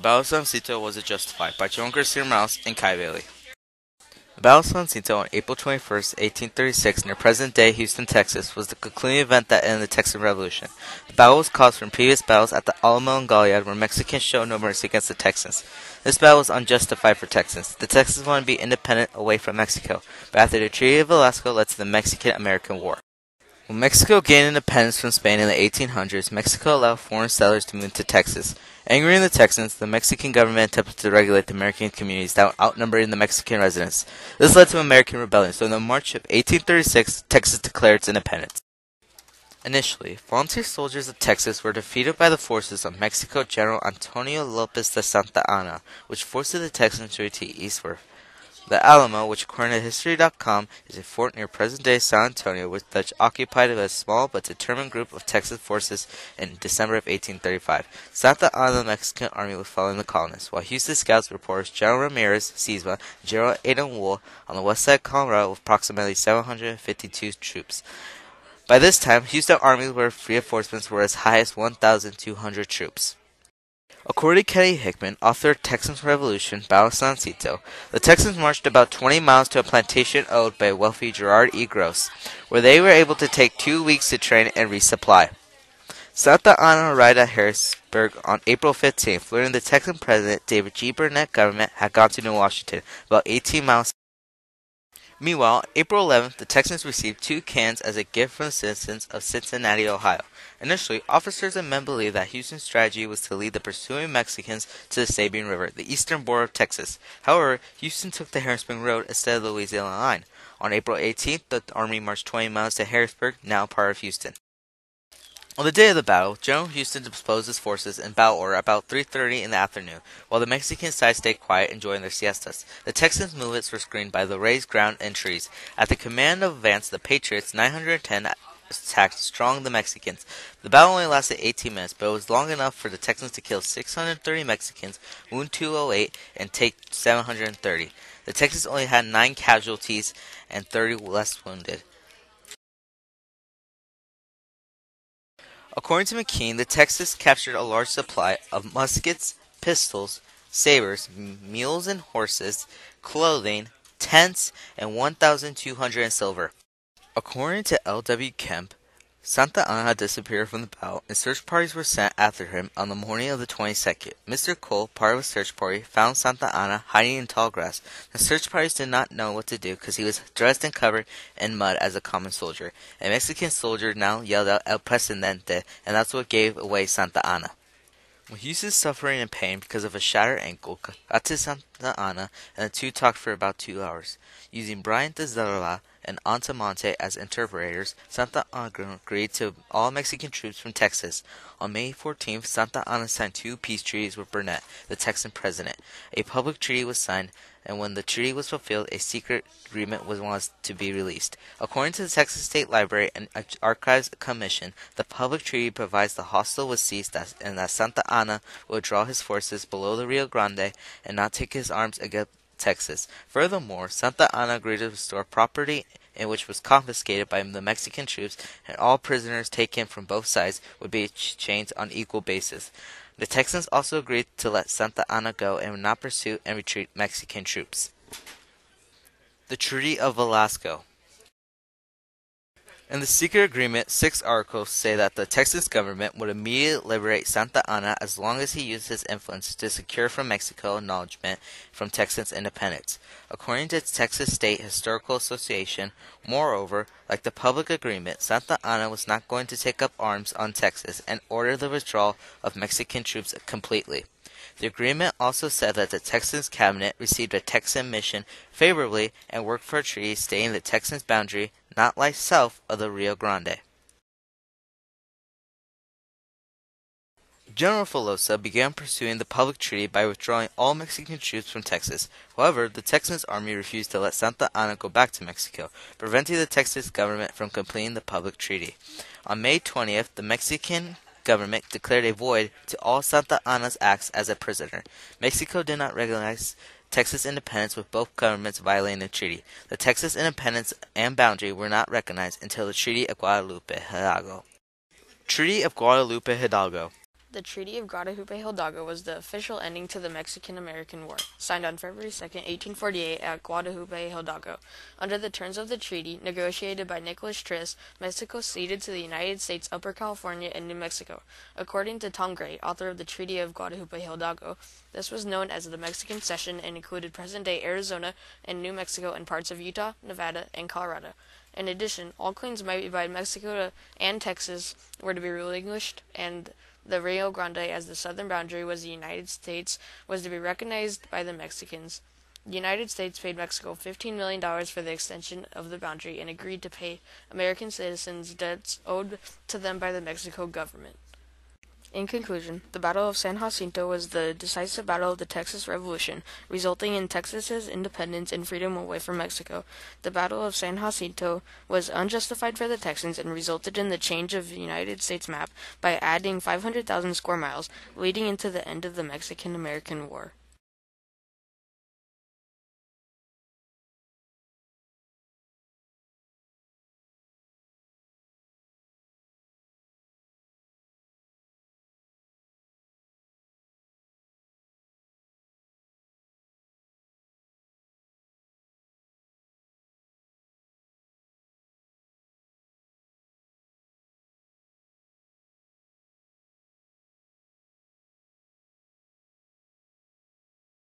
The Battle of Jacinto was justified by Johan and Kaie. The Battle of Jacinto on April 21st, 1836, near present-day Houston, Texas, was the concluding event that ended the Texan Revolution. The battle was caused from previous battles at the Alamo and Goliad, where Mexicans showed no mercy against the Texans. This battle was unjustified for Texans. The Texans wanted to be independent away from Mexico, but after the Treaty of Velasco led to the Mexican-American War. When Mexico gained independence from Spain in the 1800s, Mexico allowed foreign settlers to move to Texas. Angering the Texans, the Mexican government attempted to regulate the American communities that were outnumbering the Mexican residents. This led to American rebellion, so in the March of 1836, Texas declared its independence. Initially, volunteer soldiers of Texas were defeated by the forces of Mexico General Antonio Lopez de Santa Anna, which forced the Texans to retreat eastward. The Alamo, which according to History.com is a fort near present-day San Antonio, was Dutch occupied by a small but determined group of Texas forces in December of 1835. Santa Anna Mexican army was following the colonists, while Houston scouts reported General Ramirez Sisma and General Adam Wool on the west side of Colorado with approximately 752 troops. By this time, Houston armies where reinforcements were as high as 1,200 troops. According to Kaie Hickman, author of Texas Revolution, Battle of Jacinto, the Texans marched about 20 miles to a plantation owned by wealthy Gerard E. Gross, where they were able to take 2 weeks to train and resupply. Santa Anna arrived at Harrisburg on April 15th, learning the Texan president David G. Burnett government had gone to New Washington, about 18 miles. Meanwhile, April 11th, the Texans received 2 cans as a gift from the citizens of Cincinnati, Ohio. Initially, officers and men believed that Houston's strategy was to lead the pursuing Mexicans to the Sabine River, the eastern border of Texas. However, Houston took the Harrisburg Road instead of the Louisiana line. On April 18th, the army marched 20 miles to Harrisburg, now part of Houston. On the day of the battle, General Houston disposed his forces in battle order about 3:30 in the afternoon, while the Mexican side stayed quiet enjoying their siestas. The Texans' movements were screened by the raised ground and trees. At the command of advance, the Patriots, 910, attacked strong the Mexicans. The battle only lasted 18 minutes, but it was long enough for the Texans to kill 630 Mexicans, wound 208, and take 730. The Texans only had 9 casualties and 30 less wounded. According to McKean, the Texans captured a large supply of muskets, pistols, sabers, mules and horses, clothing, tents, and 1,200 in silver. According to L.W. Kemp, Santa Anna had disappeared from the battle, and search parties were sent after him on the morning of the 22nd. Mr. Cole, part of a search party, found Santa Anna hiding in tall grass. The search parties did not know what to do because he was dressed and covered in mud as a common soldier. A Mexican soldier now yelled out El Presidente, and that's what gave away Santa Anna. When Houston, suffering and pain because of a shattered ankle, got to Santa Anna, and the two talked for about 2 hours. Using Brian de Zerla and Antamonte as interpreters, Santa Anna agreed to all Mexican troops from Texas. On May 14th, Santa Anna signed 2 peace treaties with Burnett, the Texan president. A public treaty was signed, and when the treaty was fulfilled, a secret agreement was to be released. According to the Texas State Library and Archives Commission, the public treaty provides the hostile was ceased and that Santa Anna would withdraw his forces below the Rio Grande and not take his arms against Texas. Furthermore, Santa Anna agreed to restore property in which was confiscated by the Mexican troops, and all prisoners taken from both sides would be exchanged on equal basis. The Texans also agreed to let Santa Anna go and would not pursue and retreat Mexican troops. The Treaty of Velasco. In the secret agreement, 6 articles say that the Texas government would immediately liberate Santa Anna as long as he used his influence to secure from Mexico acknowledgement from Texas independence. According to the Texas State Historical Association, moreover, like the public agreement, Santa Anna was not going to take up arms on Texas and order the withdrawal of Mexican troops completely. The agreement also said that the Texas cabinet received a Texan mission favorably and worked for a treaty staying the Texas boundary not lie south of the Rio Grande. General Filosa began pursuing the public treaty by withdrawing all Mexican troops from Texas. However, the Texas army refused to let Santa Anna go back to Mexico, preventing the Texas government from completing the public treaty. On May 20th, the Mexican government declared a void to all Santa Anna's acts as a prisoner. Mexico did not recognize Texas independence, with both governments violating the treaty. The Texas independence and boundary were not recognized until the Treaty of Guadalupe Hidalgo. Treaty of Guadalupe Hidalgo. The Treaty of Guadalupe-Hidalgo was the official ending to the Mexican-American War, signed on February 2, 1848 at Guadalupe-Hidalgo. Under the terms of the treaty, negotiated by Nicholas Tris, Mexico ceded to the United States Upper California and New Mexico. According to Tom Gray, author of the Treaty of Guadalupe-Hidalgo, this was known as the Mexican Cession and included present-day Arizona and New Mexico and parts of Utah, Nevada, and Colorado. In addition, all claims made by Mexico and Texas were to be relinquished, and the Rio Grande as the southern boundary was the United States was to be recognized by the Mexicans. The United States paid Mexico $15 million for the extension of the boundary and agreed to pay American citizens debts owed to them by the Mexico government. In conclusion, the Battle of San Jacinto was the decisive battle of the Texas Revolution, resulting in Texas's independence and freedom away from Mexico. The Battle of San Jacinto was unjustified for the Texans and resulted in the change of the United States map by adding 500,000 square miles, leading into the end of the Mexican-American War.